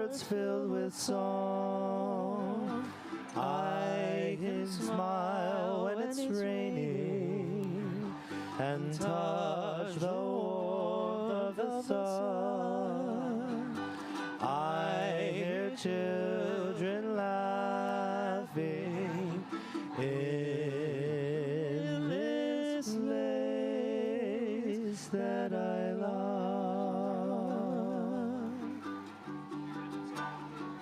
birds filled with song. I can smile when it's raining and touch the warmth of the sun. I hear children laughing in this place that I love.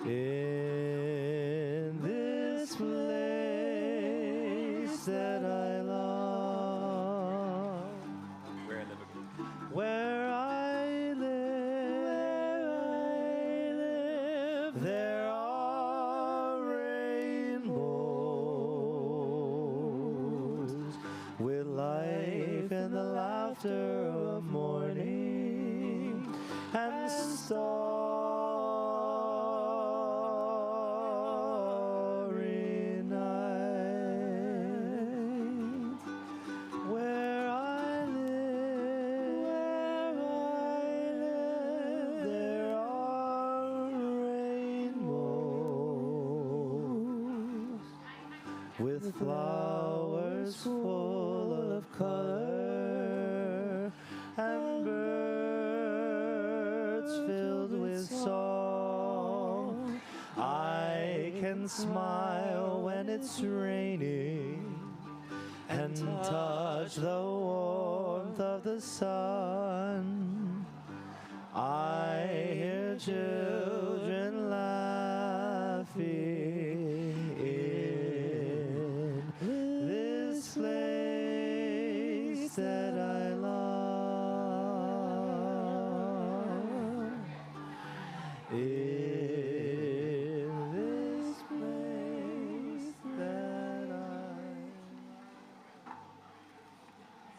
In this place that I love. Where I live, there are rainbows with life and the laughter of morning and starry night. Where I live, there are rainbows with flowers full of color and birds filled with song. I can smile when it's raining and touch the warmth of the sun. I hear children laughing in this place that I love. In this place that I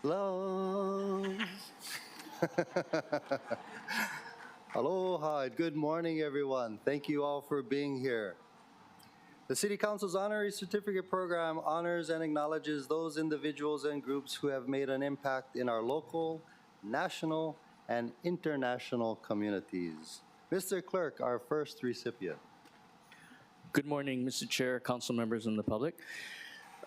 love. Aloha and good morning, everyone. Thank you all for being here. The City Council's Honorary Certificate Program honors and acknowledges those individuals and groups who have made an impact in our local, national, and international communities. Mr. Clerk, our first recipient. Good morning, Mr. Chair, council members, and the public.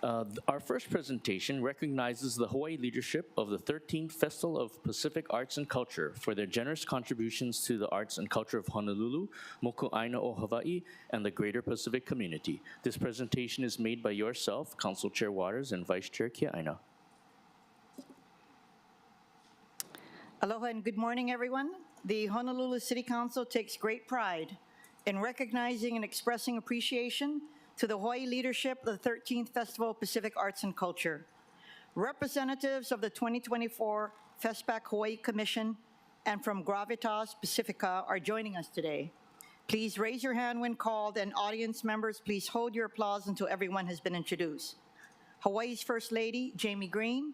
Our first presentation recognizes the Hawaii leadership of the 13th Festival of Pacific Arts and Culture for their generous contributions to the arts and culture of Honolulu, Moku āina o Hawaii, and the greater Pacific community. This presentation is made by yourself, Council Chair Waters, and Vice Chair Kiaʻāina. Aloha and good morning, everyone. The Honolulu City Council takes great pride in recognizing and expressing appreciation to the Hawaii leadership of the 13th Festival of Pacific Arts and Culture. Representatives of the 2024 FESPAC Hawaii Commission and from Gravitas Pacifica are joining us today. Please raise your hand when called, and audience members, please hold your applause until everyone has been introduced. Hawaii's First Lady, Jamie Green,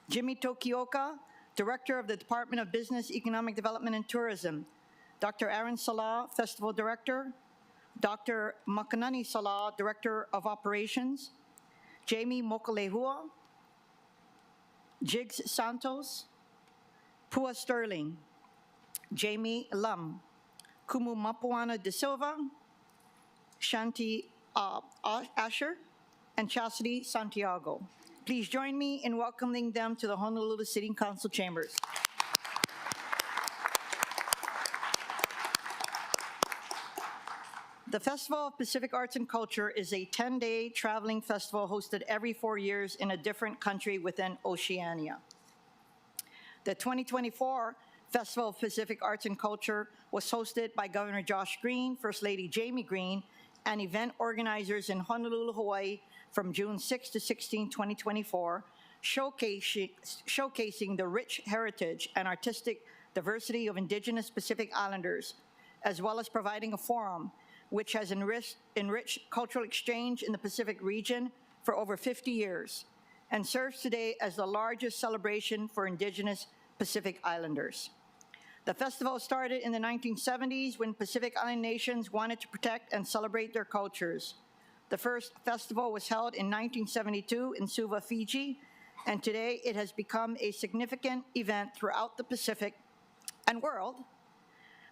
Jimmy Tokioka, Director of the Department of Business, Economic Development and Tourism, Dr. Aaron Salah, Festival Director, Dr. Makanani Salah, Director of Operations, Jamie Mokulehua, Jigs Santos, Pua Sterling, Jamie Lum, Kumu Mapuana de Silva, Shanti Asher, and Chastity Santiago. Please join me in welcoming them to the Honolulu City Council chambers. The Festival of Pacific Arts and Culture is a 10-day traveling festival hosted every 4 years in a different country within Oceania. The 2024 Festival of Pacific Arts and Culture was hosted by Governor Josh Green, First Lady Jamie Green, and event organizers in Honolulu, Hawaii from June 6 to 16, 2024, showcasing the rich heritage and artistic diversity of Indigenous Pacific Islanders, as well as providing a forum which has enriched cultural exchange in the Pacific region for over 50 years and serves today as the largest celebration for Indigenous Pacific Islanders. The festival started in the 1970s when Pacific Island nations wanted to protect and celebrate their cultures. The first festival was held in 1972 in Suva, Fiji, and today it has become a significant event throughout the Pacific and world,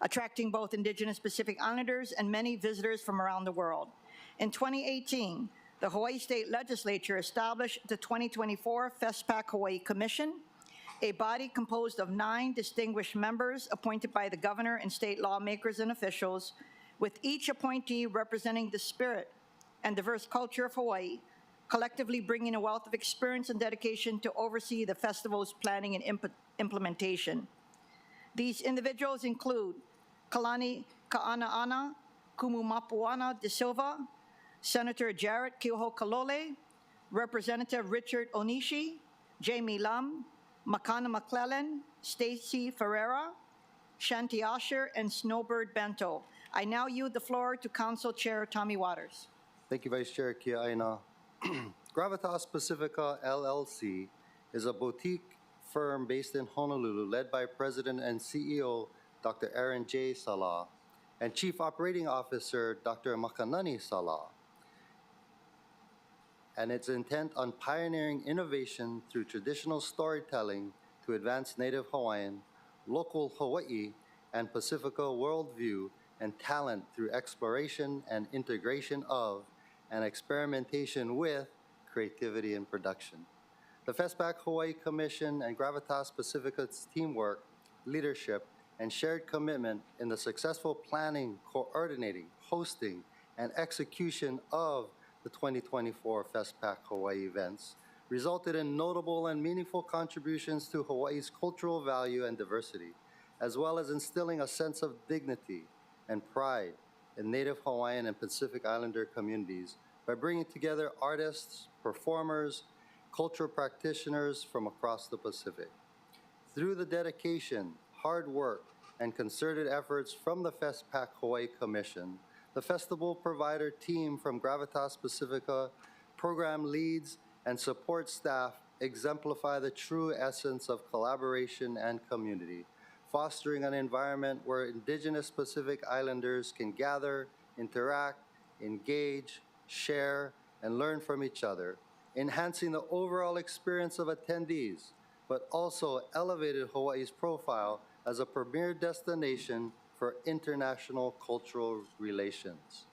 attracting both Indigenous Pacific Islanders and many visitors from around the world. In 2018, the Hawaii State Legislature established the 2024 FESPAC Hawaii Commission, a body composed of 9 distinguished members appointed by the governor and state lawmakers and officials, with each appointee representing the spirit and diverse culture of Hawaii, collectively bringing a wealth of experience and dedication to oversee the festival's planning and implementation. These individuals include Kalani Ka'anaana Kumumapuana de Silva, Senator Jarrett Keohokalole, Representative Richard Onishi, Jamie Lum, Makana McClellan, Stacy Ferreira, Shanti Asher, and Snowbird Bento. I now yield the floor to Council Chair Tommy Waters. Thank you, Vice Chair Kiaʻāina. Gravitas Pacifica LLC is a boutique firm based in Honolulu led by President and CEO Dr. Aaron J. Salah and Chief Operating Officer Dr. Makanani Salah, and its intent on pioneering innovation through traditional storytelling to advance Native Hawaiian, local Hawaii, and Pacifica worldview and talent through exploration and integration of and experimentation with creativity and production. The FESPAC Hawaii Commission and Gravitas Pacifica's teamwork, leadership, and shared commitment in the successful planning, coordinating, hosting, and execution of the 2024 FESPAC Hawaii events resulted in notable and meaningful contributions to Hawaii's cultural value and diversity, as well as instilling a sense of dignity and pride in Native Hawaiian and Pacific Islander communities by bringing together artists, performers, cultural practitioners from across the Pacific. Through the dedication, hard work, and concerted efforts from the FESPAC Hawaii Commission, the festival provider team from Gravitas Pacifica, program leads, and support staff exemplify the true essence of collaboration and community, fostering an environment where Indigenous Pacific Islanders can gather, interact, engage, share, and learn from each other, enhancing the overall experience of attendees, but also elevated Hawaii's profile as a premier destination for international cultural relations.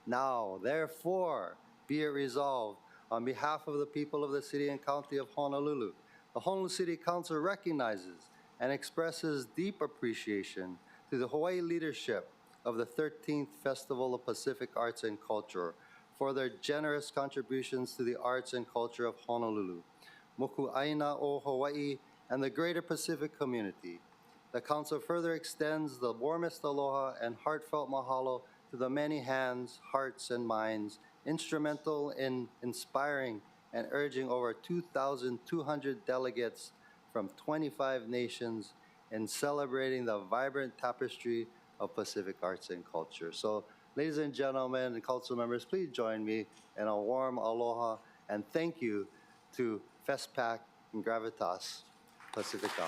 Now, therefore, be it resolved, on behalf of the people of the City and County of Honolulu, the Honolulu City Council recognizes and expresses deep appreciation to the Hawaii leadership of the 13th Festival of Pacific Arts and Culture for their generous contributions to the arts and culture of Honolulu, Moku āina o Hawaii, and the greater Pacific community. The Council further extends the warmest aloha and heartfelt mahalo to the many hands, hearts, and minds instrumental in inspiring and urging over 2,200 delegates from 25 nations in celebrating the vibrant tapestry of Pacific arts and culture. So, ladies and gentlemen and council members, please join me in a warm aloha and thank you to FESPAC and Gravitas Pacifica.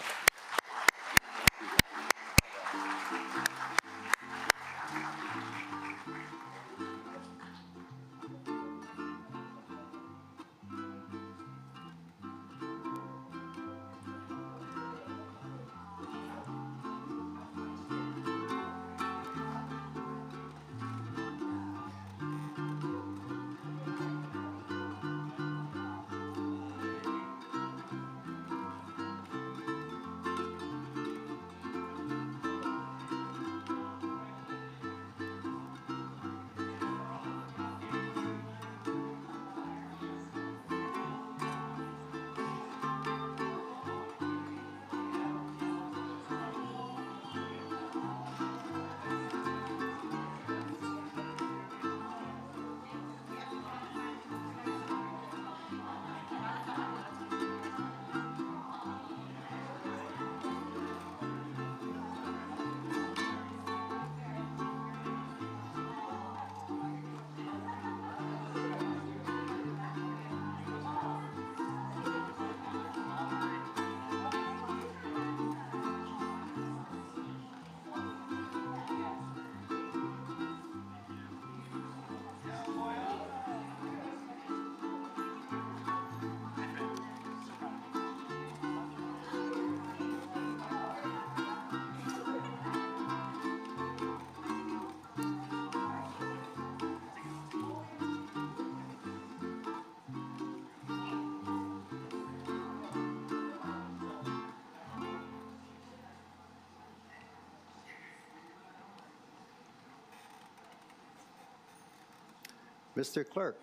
Mr. Clerk,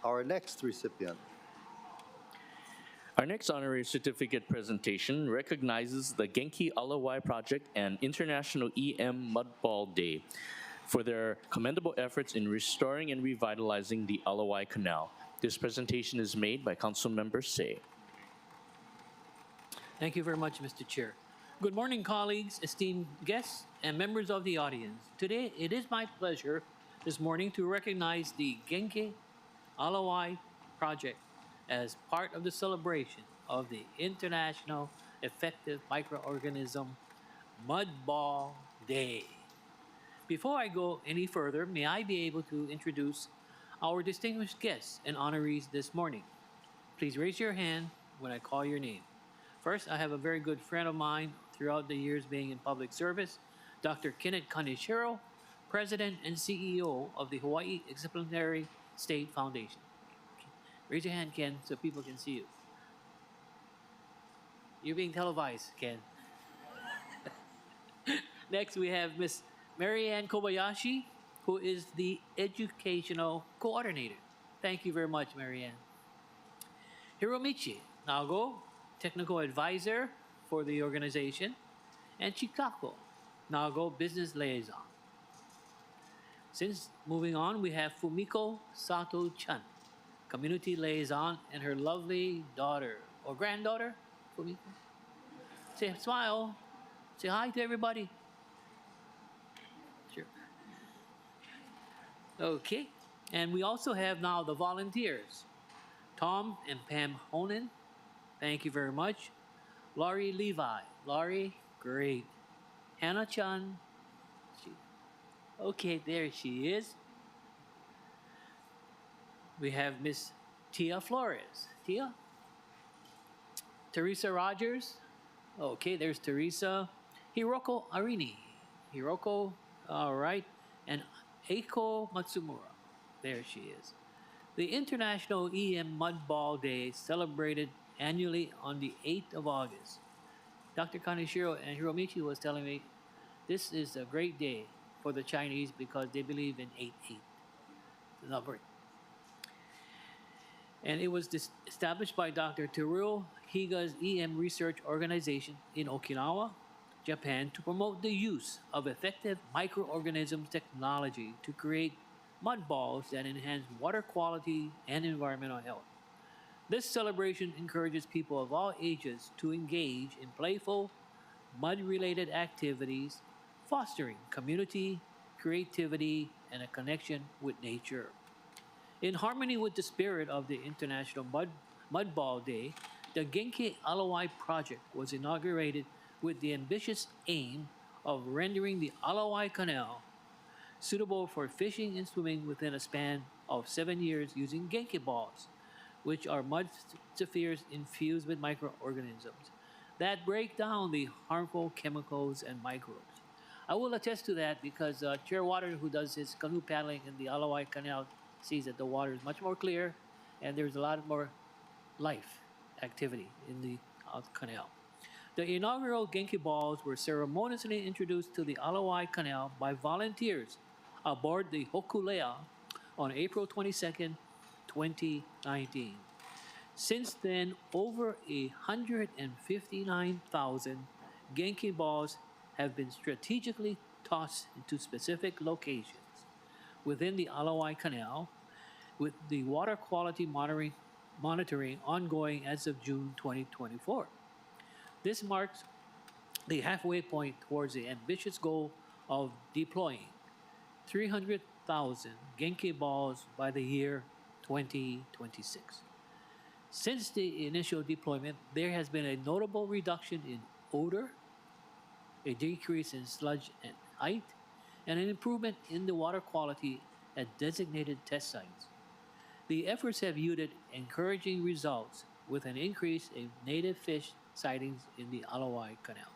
our next recipient. Our next honorary certificate presentation recognizes the Genki Alawai Project and International EM Mudball Day for their commendable efforts in restoring and revitalizing the Alawai Canal. This presentation is made by Councilmember Say. Thank you very much, Mr. Chair. Good morning, colleagues, esteemed guests, and members of the audience. Today, it is my pleasure this morning to recognize the Genki Alawai Project as part of the celebration of the International Effective Microorganism Mudball Day. Before I go any further, may I be able to introduce our distinguished guests and honorees this morning. Please raise your hand when I call your name. First, I have a very good friend of mine throughout the years being in public service, Dr. Kenneth Kaneshiro, President and CEO of the Hawaii Exemplary State Foundation. Raise your hand, Ken, so people can see you. You're being televised, Ken. Next, we have Miss Marianne Kobayashi, who is the Educational Coordinator. Thank you very much, Marianne. Hiromichi Nago, Technical Advisor for the organization, and Chikako Nago, Business Liaison. Since moving on, we have Fumiko Sato-chan, Community Liaison, and her lovely daughter, or granddaughter, Fumiko. Say, smile. Say hi to everybody. Sure. Okay. And we also have now the volunteers. Tom and Pam Honan, thank you very much. Laurie Levi. Laurie, great. Hannah Chan. Okay, there she is. We have Miss Tia Flores. Tia? Teresa Rogers. Okay, there's Teresa. Hiroko Arini. Hiroko, all right. And Eiko Matsumura. There she is. The International EM Mudball Day is celebrated annually on the 8th of August. Dr. Kaneshiro and Hiromichi was telling me this is a great day for the Chinese because they believe in 8-8, the number. And it was established by Dr. Teruo Higa's EM Research Organization in Okinawa, Japan, to promote the use of effective microorganism technology to create mud balls that enhance water quality and environmental health. This celebration encourages people of all ages to engage in playful, mud-related activities, fostering community, creativity, and a connection with nature. In harmony with the spirit of the International Mudball Day, the Genki Alawai Project was inaugurated with the ambitious aim of rendering the Alawai Canal suitable for fishing and swimming within a span of 7 years using Genki balls, which are mud spheres infused with microorganisms that break down the harmful chemicals and microbes. I will attest to that because Chair Water, who does his canoe paddling in the Alawai Canal, sees that the water is much more clear and there's a lot more life activity in the canal. The inaugural Genki balls were ceremoniously introduced to the Alawai Canal by volunteers aboard the Hokulea on April 22nd, 2019. Since then, over 159,000 Genki balls have been strategically tossed into specific locations within the Alawai Canal, with the water quality monitoring ongoing as of June 2024. This marks the halfway point towards the ambitious goal of deploying 300,000 Genki balls by the year 2026. Since the initial deployment, there has been a notable reduction in odor, a decrease in sludge and height, and an improvement in the water quality at designated test sites. The efforts have yielded encouraging results with an increase in native fish sightings in the Alawai Canal.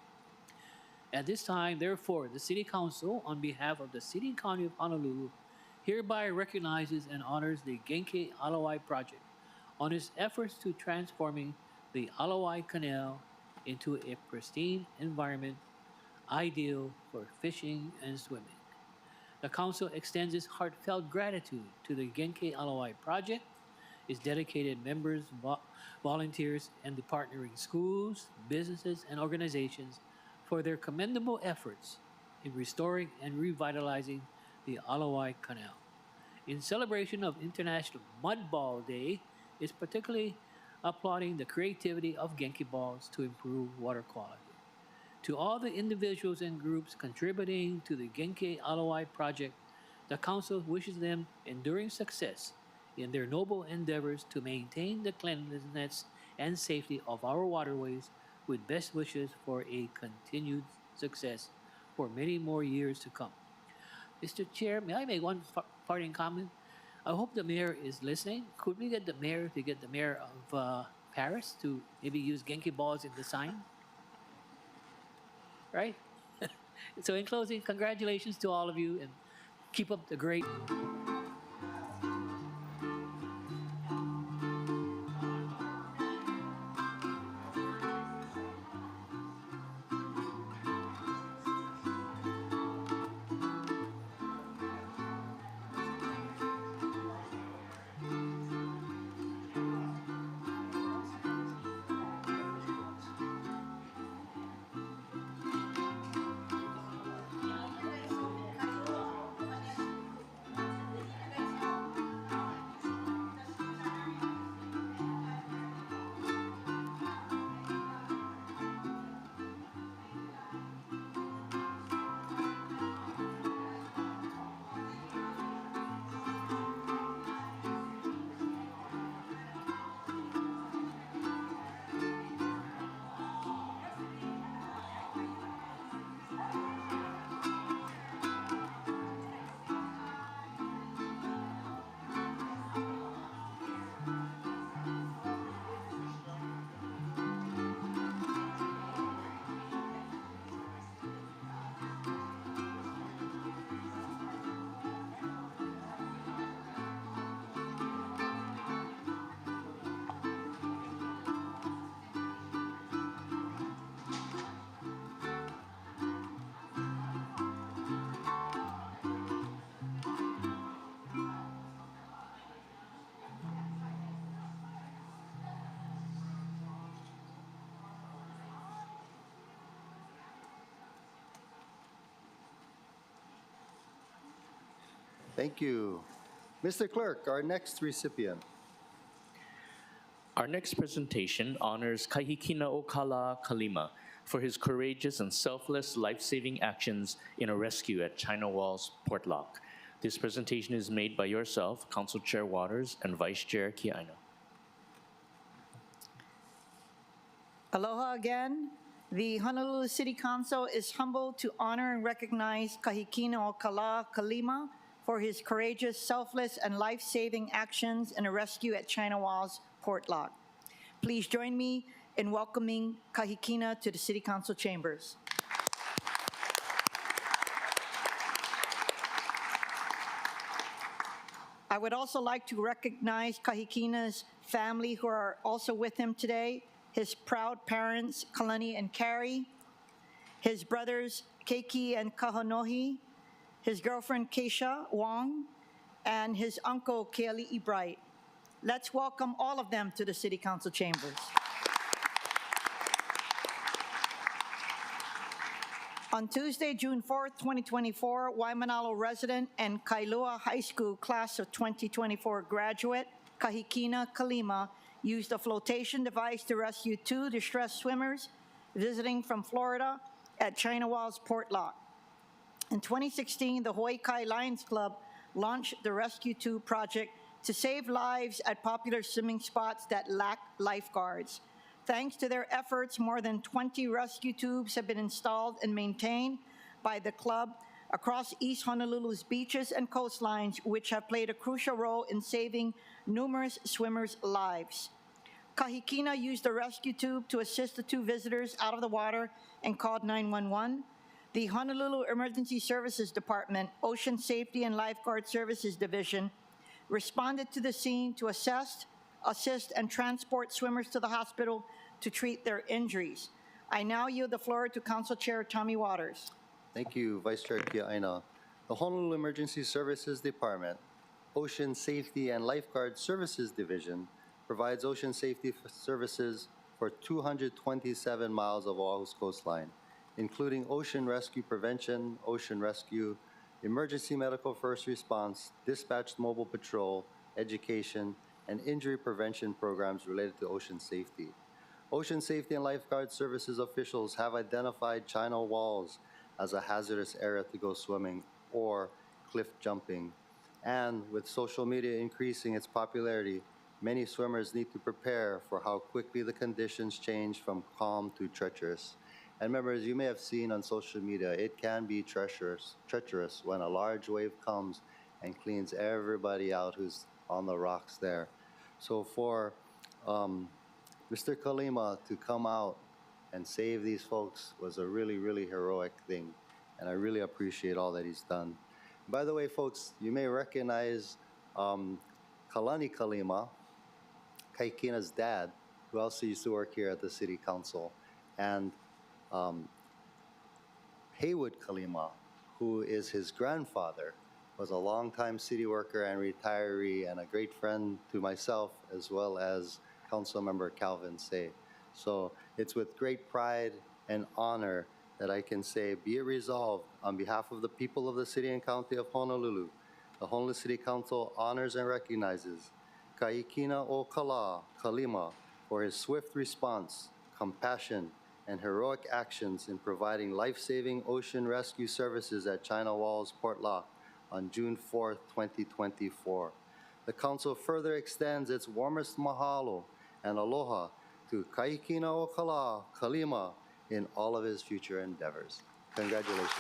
At this time, therefore, the City Council, on behalf of the City and County of Honolulu, hereby recognizes and honors the Genki Alawai Project on its efforts to transforming the Alawai Canal into a pristine environment ideal for fishing and swimming. The Council extends its heartfelt gratitude to the Genki Alawai Project, its dedicated members, volunteers, and the partnering schools, businesses, and organizations for their commendable efforts in restoring and revitalizing the Alawai Canal. In celebration of International Mud Ball Day, is particularly applauding the creativity of Genki balls to improve water quality. To all the individuals and groups contributing to the Genki Alawai project, the Council wishes them enduring success in their noble endeavors to maintain the cleanliness and safety of our waterways, with best wishes for a continued success for many more years to come. Mr. Chair, may I make one parting comment? I hope the mayor is listening. Could we get the mayor of Paris to maybe use Genki balls in the sign? Right? So in closing, congratulations to all of you and keep up the great... Thank you. Mr. Clerk, our next recipient. Our next presentation honors Kahikinaokalā Kalima for his courageous and selfless life-saving actions in a rescue at China Wall's Portlock. This presentation is made by yourself, Council Chair Waters, and Vice Chair Kiaʻāina. Aloha again. The Honolulu City Council is humbled to honor and recognize Kahikinaokalā Kalima for his courageous, selfless, and life-saving actions in a rescue at China Wall's Portlock. Please join me in welcoming Kahikina to the City Council chambers. I would also like to recognize Kahikina's family who are also with him today, his proud parents, Kalani and Carrie, his brothers, Keiki and Kahonohi, his girlfriend, Keisha Wong, and his uncle, Keali'i Bright. Let's welcome all of them to the City Council chambers. On Tuesday, June 4th, 2024, Waimanalo resident and Kailua High School class of 2024 graduate, Kahikina Kalima, used a flotation device to rescue 2 distressed swimmers visiting from Florida at China Wall's Portlock. In 2016, the Hawaii Kai Lions Club launched the Rescue 2 project to save lives at popular swimming spots that lack lifeguards. Thanks to their efforts, more than 20 rescue tubes have been installed and maintained by the club across East Honolulu's beaches and coastlines, which have played a crucial role in saving numerous swimmers' lives. Kahikina used the rescue tube to assist the 2 visitors out of the water and called 911. The Honolulu Emergency Services Department, Ocean Safety and Lifeguard Services Division, responded to the scene to assist, and transport swimmers to the hospital to treat their injuries. I now yield the floor to Council Chair Tommy Waters. Thank you, Vice Chair Kiaʻāina. The Honolulu Emergency Services Department, Ocean Safety and Lifeguard Services Division provides ocean safety services for 227 miles of Oahu's coastline, including ocean rescue prevention, ocean rescue, emergency medical first response, dispatched mobile patrol, education, and injury prevention programs related to ocean safety. Ocean Safety and Lifeguard Services officials have identified China Walls as a hazardous area to go swimming or cliff jumping. And with social media increasing its popularity, many swimmers need to prepare for how quickly the conditions change from calm to treacherous. And members, you may have seen on social media, it can be treacherous when a large wave comes and cleans everybody out who's on the rocks there. So for Mr. Kalima to come out and save these folks was a really, really heroic thing. And I really appreciate all that he's done. By the way, folks, you may recognize Kalani Kalima, Kahikina's dad, who also used to work here at the City Council, and Haywood Kalima, who is his grandfather, was a longtime city worker and retiree and a great friend to myself as well as Councilmember Calvin K.Y. So it's with great pride and honor that I can say, be it resolved on behalf of the people of the City and County of Honolulu, the Honolulu City Council honors and recognizes Kahikinaokalā Kalima for his swift response, compassion, and heroic actions in providing life-saving ocean rescue services at China Walls, Portlock on June 4th, 2024. The Council further extends its warmest mahalo and aloha to Kahikinaokalā Kalima in all of his future endeavors. Congratulations.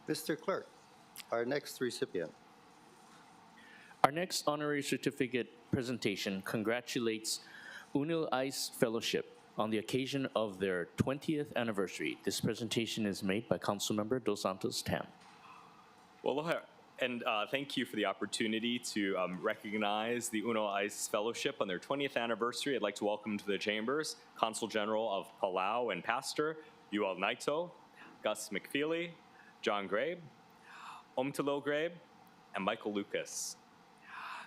Mr. Clerk, our next recipient. Our next honorary certificate presentation congratulates Ungil Ice Fellowship on the occasion of their 20th anniversary. This presentation is made by Councilmember Dos Santos-Tam. Well, aloha, and thank you for the opportunity to recognize the Ungil Ice Fellowship on their 20th anniversary. I'd like to welcome to the chambers Consul General of Palau and Pastor Yual Naito, Gus McFeely, John Grabe, Omtilo Grabe, and Michael Lucas.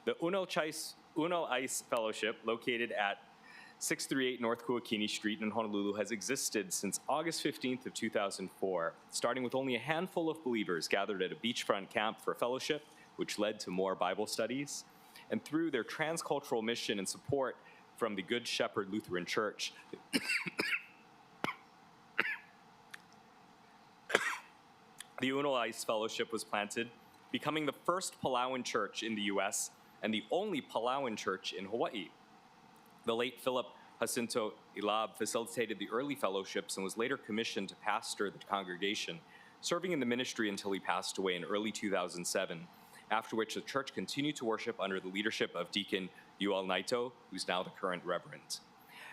The Ungil Ice Fellowship, located at 638 North Kuakini Street in Honolulu, has existed since August 15th of 2004, starting with only a handful of believers gathered at a beachfront camp for fellowship, which led to more Bible studies, and through their transcultural mission and support from the Good Shepherd Lutheran Church. The Ungil Ice Fellowship was planted, becoming the first Palauan church in the U.S. and the only Palauan church in Hawaii. The late Philip Jacinto Ilab facilitated the early fellowships and was later commissioned to pastor the congregation, serving in the ministry until he passed away in early 2007, after which the church continued to worship under the leadership of Deacon Yual Naito, who's now the current reverend.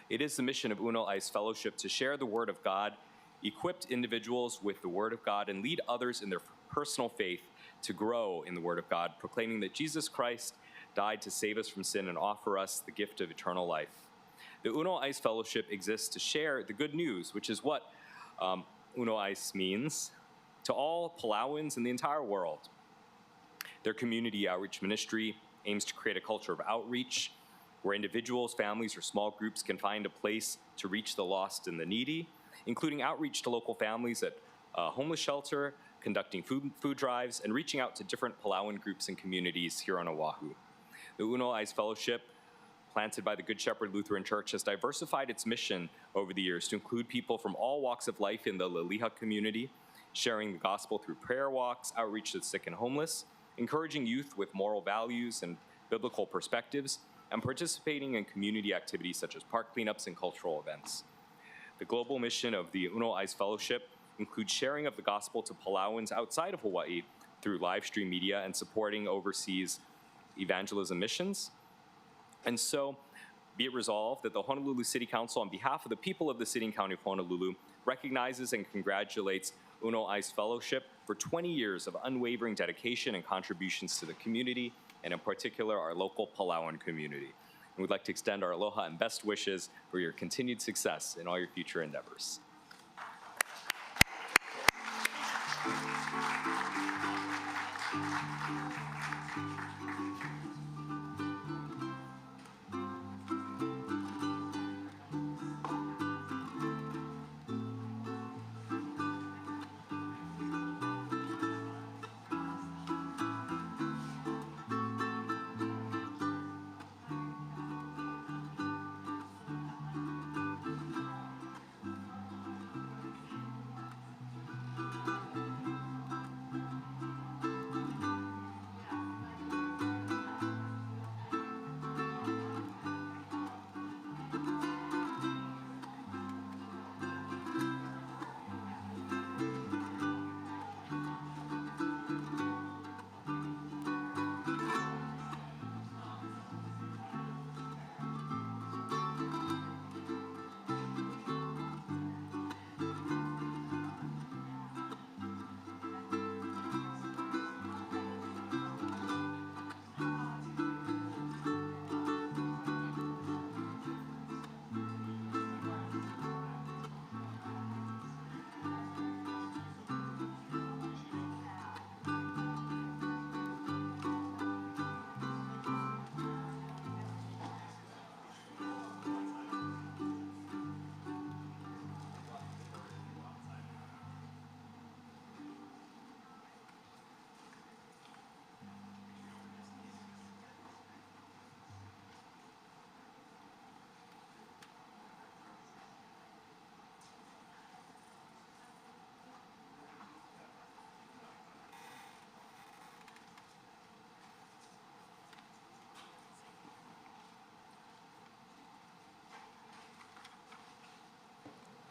It is the mission of Ungil Ice Fellowship to share the word of God equipped individuals with the Word of God, and lead others in their personal faith to grow in the Word of God, proclaiming that Jesus Christ died to save us from sin and offer us the gift of eternal life. The Uno Ice Fellowship exists to share the good news, which is what Uno Ice means, to all Palauans in the entire world. Their community outreach ministry aims to create a culture of outreach where individuals, families, or small groups can find a place to reach the lost and the needy, including outreach to local families at a homeless shelter, conducting food drives, and reaching out to different Palauan groups and communities here on Oahu. The Uno Ice Fellowship, planted by the Good Shepherd Lutheran Church, has diversified its mission over the years to include people from all walks of life in the Laliha community, sharing the gospel through prayer walks, outreach to the sick and homeless, encouraging youth with moral values and biblical perspectives, and participating in community activities such as park cleanups and cultural events. The global mission of the Uno Ice Fellowship includes sharing of the gospel to Palauans outside of Hawaii through live stream media and supporting overseas evangelism missions. And so, be it resolved that the Honolulu City Council, on behalf of the people of the City and County of Honolulu, recognizes and congratulates Uno Ice Fellowship for 20 years of unwavering dedication and contributions to the community, and in particular, our local Palauan community. And we'd like to extend our aloha and best wishes for your continued success in all your future endeavors.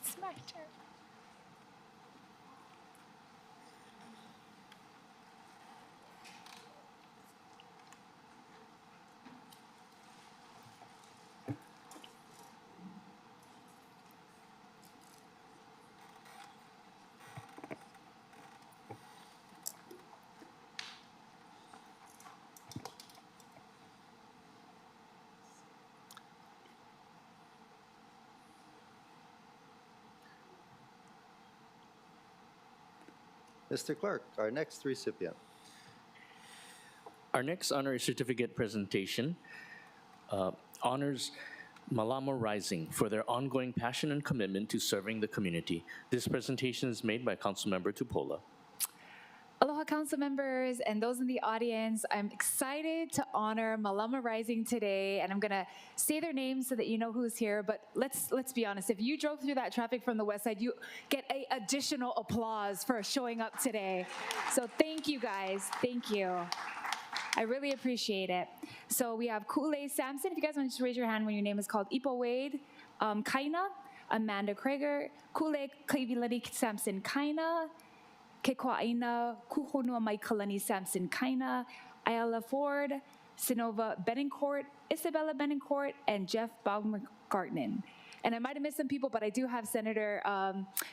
It's my turn. Mr. Clark, our next recipient. Our next honorary certificate presentation honors Malama Rising for their ongoing passion and commitment to serving the community. This presentation is made by Councilmember Tupola. Aloha council members and those in the audience. I'm excited to honor Malama Rising today, and I'm gonna say their names so that you know who's here, but let's be honest, if you drove through that traffic from the west side, you get an additional applause for showing up today. So thank you guys, thank you. I really appreciate it. So we have Kule Sampson. If you guys want to just raise your hand when your name is called. Ipo Wade, Kaina, Amanda Krager, Kule Mililani Sampson Kaina, Kiaʻāina, Kuhonua Maikalani Sampson Kaina, Ayala Ford, Sinova Benincourt, Isabella Benincourt, and Jeff Baumgartnen. And I might have missed some people, but I do have Senator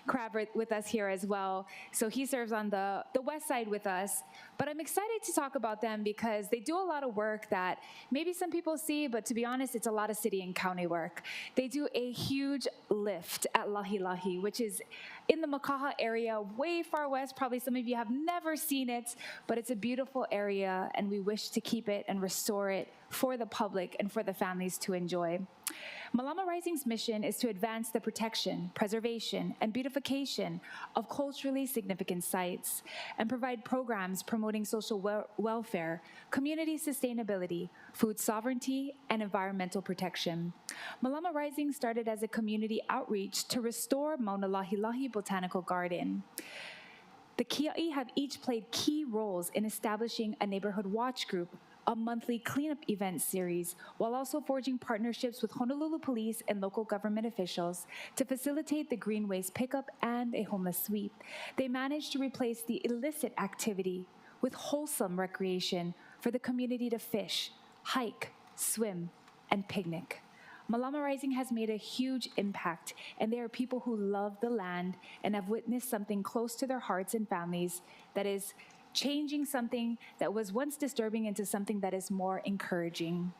Crabb with us here as well. So he serves on the west side with us. But I'm excited to talk about them because they do a lot of work that maybe some people see, but to be honest, it's a lot of city and county work. They do a huge lift at Lahi Lahi, which is in the Makaha area, way far west. Probably some of you have never seen it, but it's a beautiful area, and we wish to keep it and restore it for the public and for the families to enjoy. Malama Rising's mission is to advance the protection, preservation, and beautification of culturally significant sites and provide programs promoting social welfare, community sustainability, food sovereignty, and environmental protection. Malama Rising started as a community outreach to restore Mauna Lahi Lahi Botanical Garden. The Kiaʻi have each played key roles in establishing a neighborhood watch group, a monthly cleanup event series, while also forging partnerships with Honolulu police and local government officials to facilitate the green waste pickup and a homeless sweep. They managed to replace the illicit activity with wholesome recreation for the community to fish, hike, swim, and picnic. Malama Rising has made a huge impact, and they are people who love the land and have witnessed something close to their hearts and families that is changing something that was once disturbing into something that is more encouraging.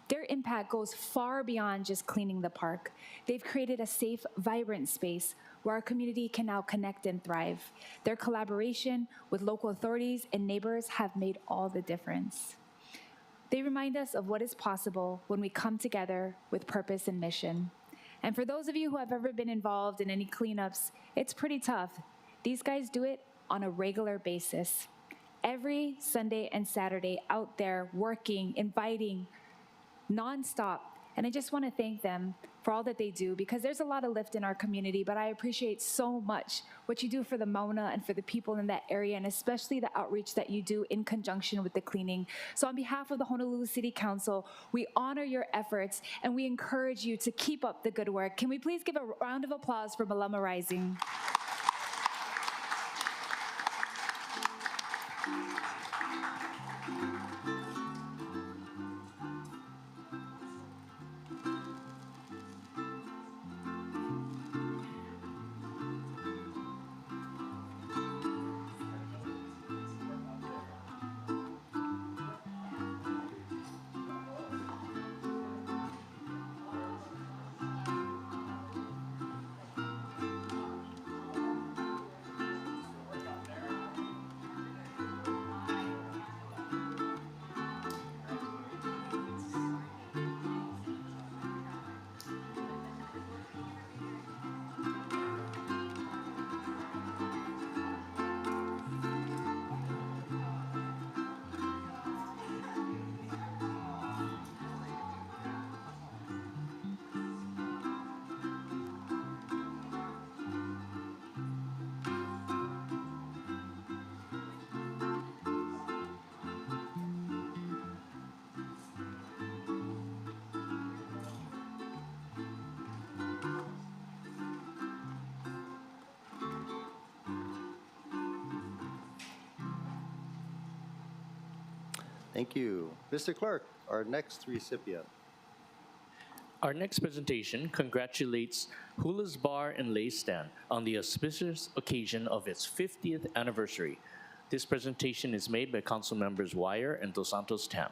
Their impact goes far beyond just cleaning the park. They've created a safe, vibrant space where our community can now connect and thrive. Their collaboration with local authorities and neighbors have made all the difference. They remind us of what is possible when we come together with purpose and mission. And for those of you who have ever been involved in any cleanups, it's pretty tough. These guys do it on a regular basis. Every Sunday and Saturday out there working, inviting, nonstop. And I just want to thank them for all that they do, because there's a lot of lift in our community, but I appreciate so much what you do for the Mauna and for the people in that area, and especially the outreach that you do in conjunction with the cleaning. So on behalf of the Honolulu City Council, we honor your efforts and we encourage you to keep up the good work. Can we please give a round of applause for Malama Rising? Thank you. Mr. Clerk, our next recipient. Our next presentation congratulates Hula's Bar and Lay Stand on the auspicious occasion of its 50th anniversary. This presentation is made by Council Members Wire and Dos Santos-Tam.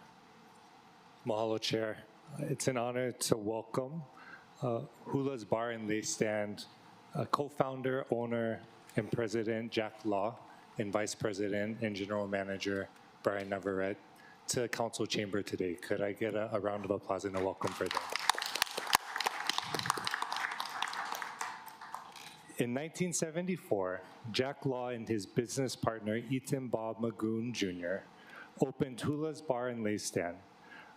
Mahalo, Chair. It's an honor to welcome Hula's Bar and Lay Stand co-founder, owner, and president Jack Law, and vice president and general manager Brian Navarrete to council chamber today. Could I get a round of applause and a welcome for them? In 1974, Jack Law and his business partner Ethan Bob Magoon Jr. opened Hula's Bar and Lay Stand,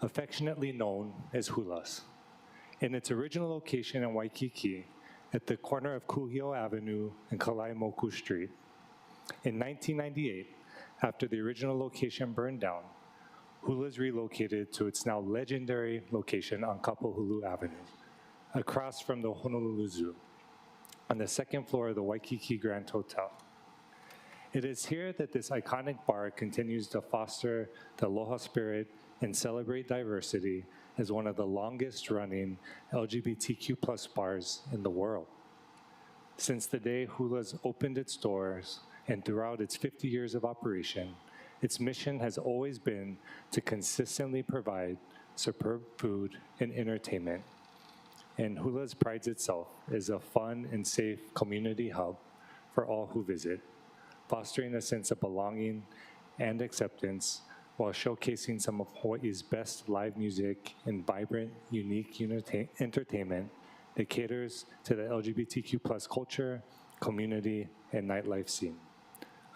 affectionately known as Hula's, in its original location in Waikiki at the corner of Kuhio Avenue and Moku Street. In 1998, after the original location burned down, Hula's relocated to its now legendary location on Kapahulu Avenue, across from the Honolulu Zoo, on the second floor of the Waikiki Grand Hotel. It is here that this iconic bar continues to foster the aloha spirit and celebrate diversity as one of the longest running LGBTQ plus bars in the world. Since the day Hula's opened its doors and throughout its 50 years of operation, its mission has always been to consistently provide superb food and entertainment. And Hula's prides itself as a fun and safe community hub for all who visit, fostering a sense of belonging and acceptance while showcasing some of Hawaii's best live music and vibrant, unique entertainment that caters to the LGBTQ plus culture, community, and nightlife scene.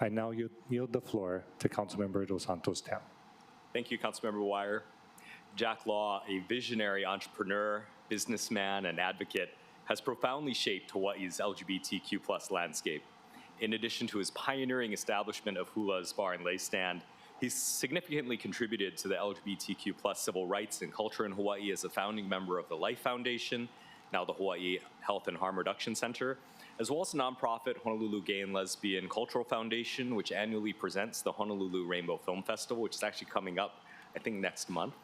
I now yield the floor to Councilmember Dos Santos-Tam. Thank you, Councilmember Wire. Jack Law, a visionary entrepreneur, businessman, and advocate, has profoundly shaped Hawaii's LGBTQ plus landscape. In addition to his pioneering establishment of Hula's Bar and Lay Stand, he's significantly contributed to the LGBTQ plus civil rights and culture in Hawaii as a founding member of the Life Foundation, now the Hawaii Health and Harm Reduction Center, as well as the nonprofit Honolulu Gay and Lesbian Cultural Foundation, which annually presents the Honolulu Rainbow Film Festival, which is actually coming up, I think, next month.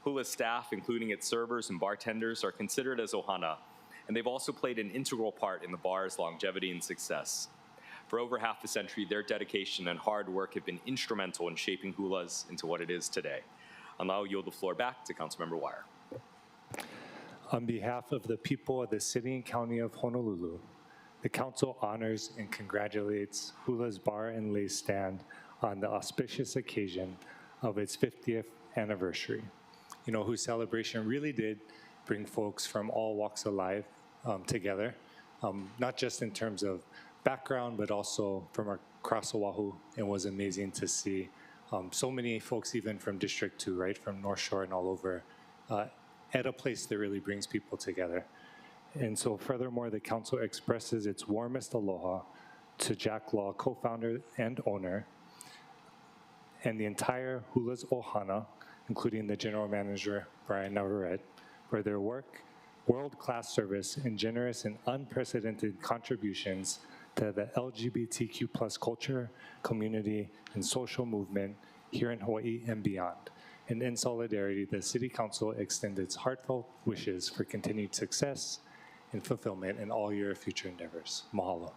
Hula's staff, including its servers and bartenders, are considered as ohana, and they've also played an integral part in the bar's longevity and success. For over half a century, their dedication and hard work have been instrumental in shaping Hula's into what it is today. I'll now yield the floor back to Councilmember Wire. On behalf of the people of the City and County of Honolulu, the Council honors and congratulates Hula's Bar and Lay Stand on the auspicious occasion of its 50th anniversary. You know, whose celebration really did bring folks from all walks of life together, not just in terms of background, but also from across Oahu. It was amazing to see so many folks, even from District 2, right, from North Shore and all over, at a place that really brings people together. And so furthermore, the Council expresses its warmest aloha to Jack Law, co-founder and owner, and the entire Hula's Ohana, including the General Manager, Brian Navarrete, for their work, world-class service, and generous and unprecedented contributions to the LGBTQ plus culture, community, and social movement here in Hawaii and beyond. And in solidarity, the City Council extends its heartfelt wishes for continued success and fulfillment in all your future endeavors. Mahalo.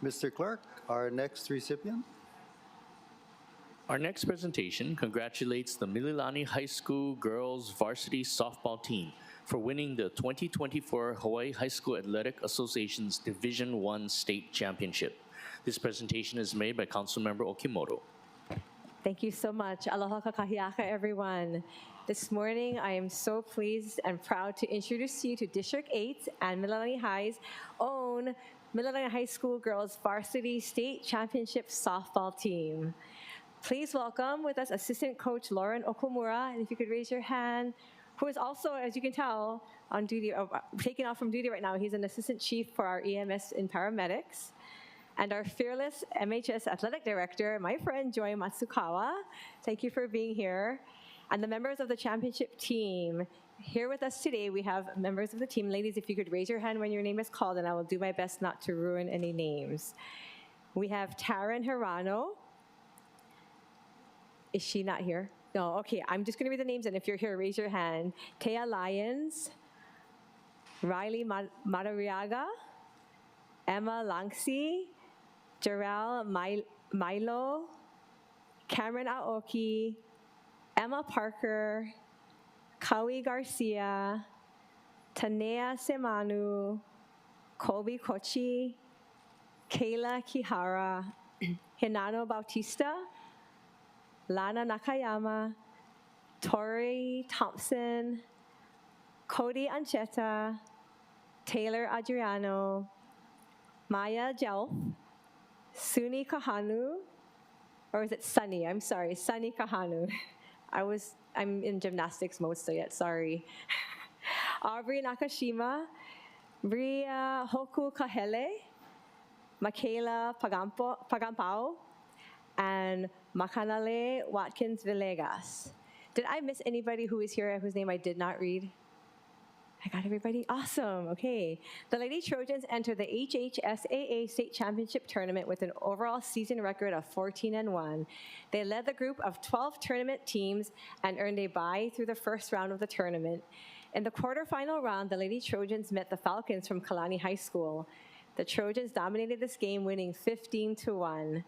Mr. Clerk, our next recipient. Our next presentation congratulates the Mililani High School Girls Varsity Softball Team for winning the 2024 Hawaii High School Athletic Association's Division I State Championship. This presentation is made by Councilmember Okimoto. Thank you so much. Aloha kakahiaka, everyone. This morning, I am so pleased and proud to introduce you to District 8 and Mililani High's own Mililani High School Girls Varsity State Championship Softball Team. Please welcome with us Assistant Coach Lauren Okumura, and if you could raise your hand, who is also, as you can tell, on duty, taking off from duty right now. He's an assistant chief for our EMS and paramedics. And our fearless MHS athletic director, my friend Joy Matsukawa. Thank you for being here. And the members of the championship team. Here with us today, we have members of the team. Ladies, if you could raise your hand when your name is called, and I will do my best not to ruin any names. We have Taryn Hirano. Is she not here? No, okay, I'm just gonna read the names, and if you're here, raise your hand. Tea Lyons, Riley Madariaga, Emma Langsy, Jarrell Milo, Cameron Aoki, Emma Parker, Kawi Garcia, Tanea Semanu, Kobe Kochi, Kayla Kihara, Hinano Bautista, Lana Nakayama, Tori Thompson, Cody Ancheta, Taylor Adriano, Maya Jelf, Suni Kahanu, or is it Sunny? I'm sorry, Sunny Kahanu. I'm in gymnastics mode still yet, sorry. Aubrey Nakashima, Bria Hoku Kahele, Michaela Pagampao, and Makanale Watkins Villegas. Did I miss anybody who is here whose name I did not read? I got everybody? Awesome, okay. The Lady Trojans entered the HHSAA State Championship Tournament with an overall season record of 14-1. They led the group of 12 tournament teams and earned a bye through the first round of the tournament. In the quarterfinal round, the Lady Trojans met the Falcons from Kalani High School. The Trojans dominated this game, winning 15-1.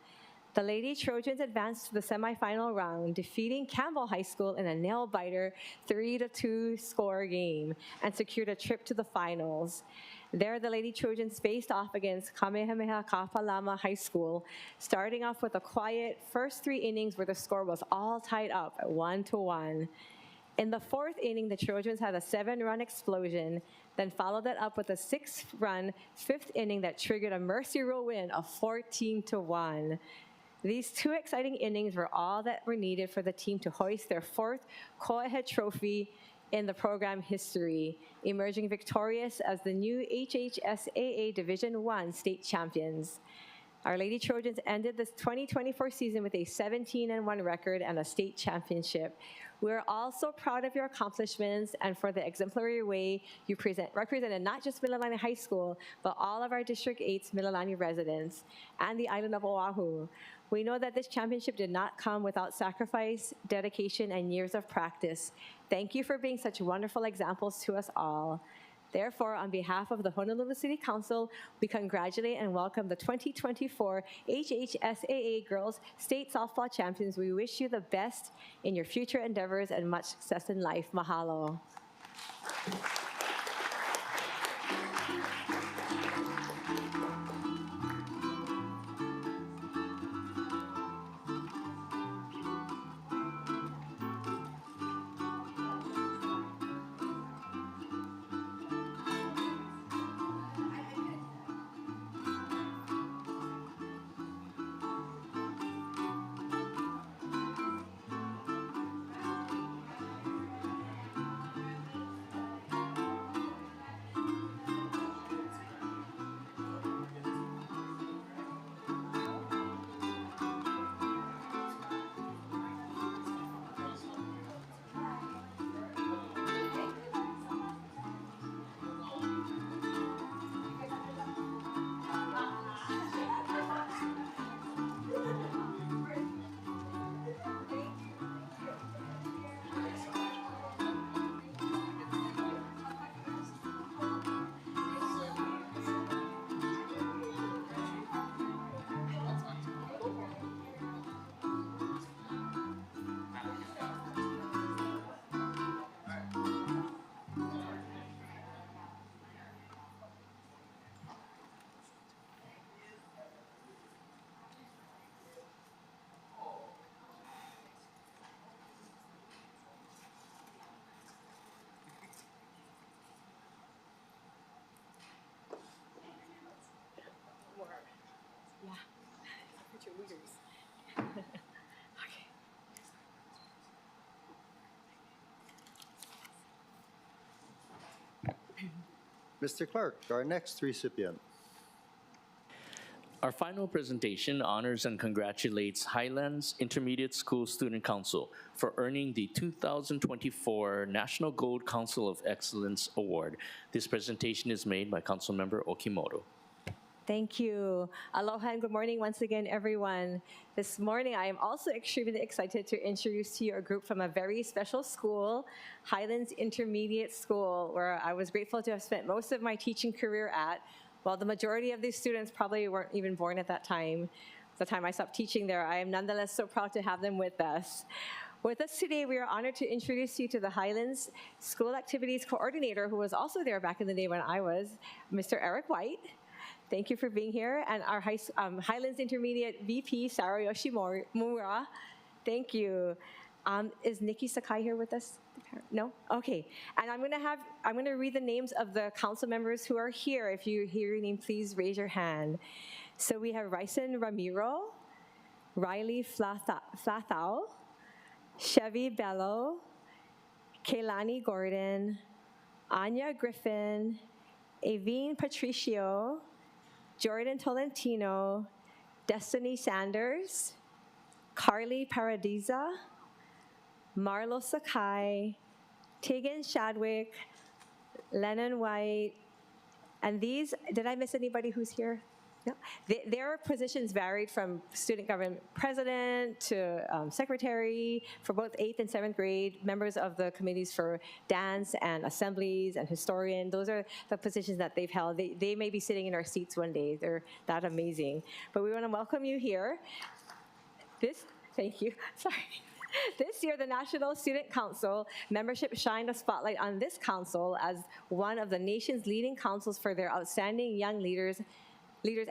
The Lady Trojans advanced to the semifinal round, defeating Campbell High School in a nail-biter 3-2 score game and secured a trip to the finals. There, the Lady Trojans faced off against Kamehameha Kapalama High School, starting off with a quiet first 3 innings where the score was all tied up at 1-1. In the 4th inning, the Trojans had a 7-run explosion, then followed that up with a 6-run 5th inning that triggered a mercy rule win of 14-1. These 2 exciting innings were all that were needed for the team to hoist their 4th Koahead Trophy in the program history, emerging victorious as the new HHSAA Division I state champions. Our Lady Trojans ended this 2024 season with a 17-1 record and a state championship. We're also proud of your accomplishments and for the exemplary way you represented not just Mililani High School, but all of our District 8's Mililani residents and the island of Oahu. We know that this championship did not come without sacrifice, dedication, and years of practice. Thank you for being such wonderful examples to us all. Therefore, on behalf of the Honolulu City Council, we congratulate and welcome the 2024 HHSAA Girls State Softball Champions. We wish you the best in your future endeavors and much success in life. Mahalo. Mr. Clark, our next recipient. Our final presentation honors and congratulates Highlands Intermediate School Student Council for earning the 2024 National Gold Council of Excellence Award. This presentation is made by Councilmember Okimoto. Thank you. Aloha and good morning once again, everyone. This morning, I am also extremely excited to introduce to you a group from a very special school, Highlands Intermediate School, where I was grateful to have spent most of my teaching career at. While the majority of these students probably weren't even born at that time, the time I stopped teaching there, I am nonetheless so proud to have them with us. With us today, we are honored to introduce you to the Highlands School Activities Coordinator, who was also there back in the day when I was, Mr. Eric White. Thank you for being here. And our Highlands Intermediate VP, Sarah Yoshimura. Thank you. Is Nikki Sakai here with us? No? Okay. And I'm going to read the names of the council members who are here. If you hear your name, please raise your hand. So we have Ryson Ramiro, Riley Flathau, Chevy Bello, Kaylani Gordon, Anya Griffin, Avine Patricio, Jordan Tolentino, Destiny Sanders, Carly Paradiza, Marlo Sakai, Tegan Shadwick, Lennon White, and these, did I miss anybody who's here? No. Their positions varied from student government president to secretary for both 8th and 7th grade, members of the committees for dance and assemblies and historian. Those are the positions that they've held. They may be sitting in our seats one day. They're that amazing. But we want to welcome you here. Thank you, sorry. This year, the National Student Council membership shined a spotlight on this council as one of the nation's leading councils for their outstanding young leaders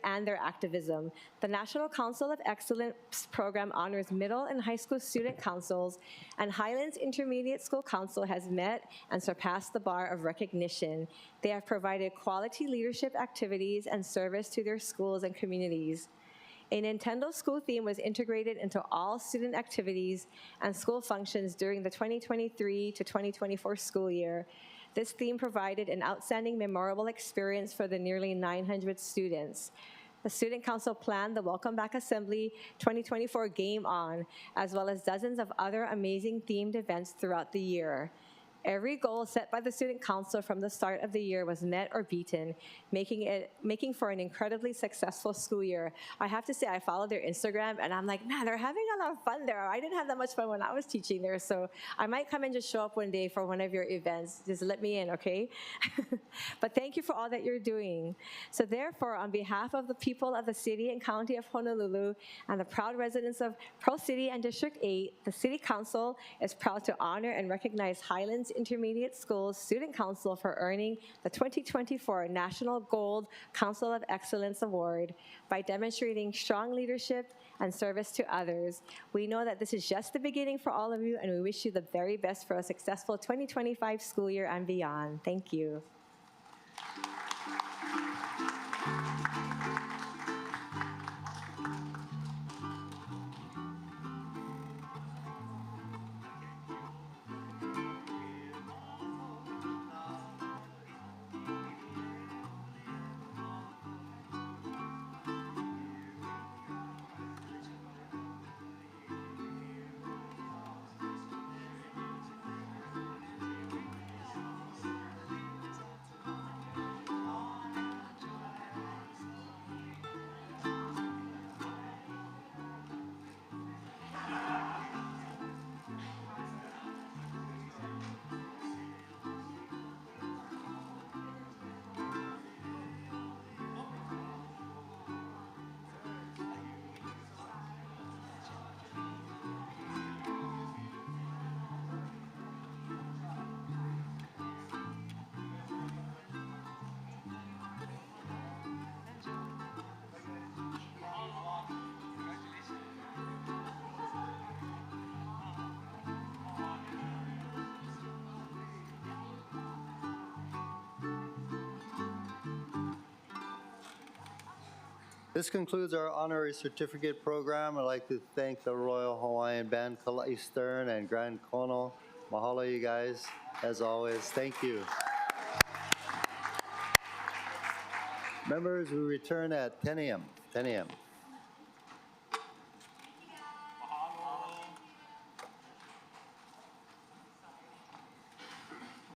and their activism. The National Council of Excellence program honors middle and high school student councils, and Highlands Intermediate School Council has met and surpassed the bar of recognition. They have provided quality leadership activities and service to their schools and communities. A Nintendo school theme was integrated into all student activities and school functions during the 2023 to 2024 school year. This theme provided an outstanding memorable experience for the nearly 900 students. The Student Council planned the Welcome Back Assembly 2024 Game On, as well as dozens of other amazing themed events throughout the year. Every goal set by the Student Council from the start of the year was met or beaten, making for an incredibly successful school year. I have to say, I follow their Instagram, and I'm like, man, they're having a lot of fun there. I didn't have that much fun when I was teaching there, so I might come and just show up one day for one of your events. Just let me in, okay? But thank you for all that you're doing. So therefore, on behalf of the people of the city and county of Honolulu and the proud residents of Pearl City and District 8, the City Council is proud to honor and recognize Highlands Intermediate Schools Student Council for earning the 2024 National Gold Council of Excellence Award by demonstrating strong leadership and service to others. We know that this is just the beginning for all of you, and we wish you the very best for a successful 2025 school year and beyond. Thank you. This concludes our honorary certificate program. I'd like to thank the Royal Hawaiian Band, Kalai Stern and Grand Kono. Mahalo, you guys, as always. Thank you. Members, we return at 10 a.m. 10 a.m.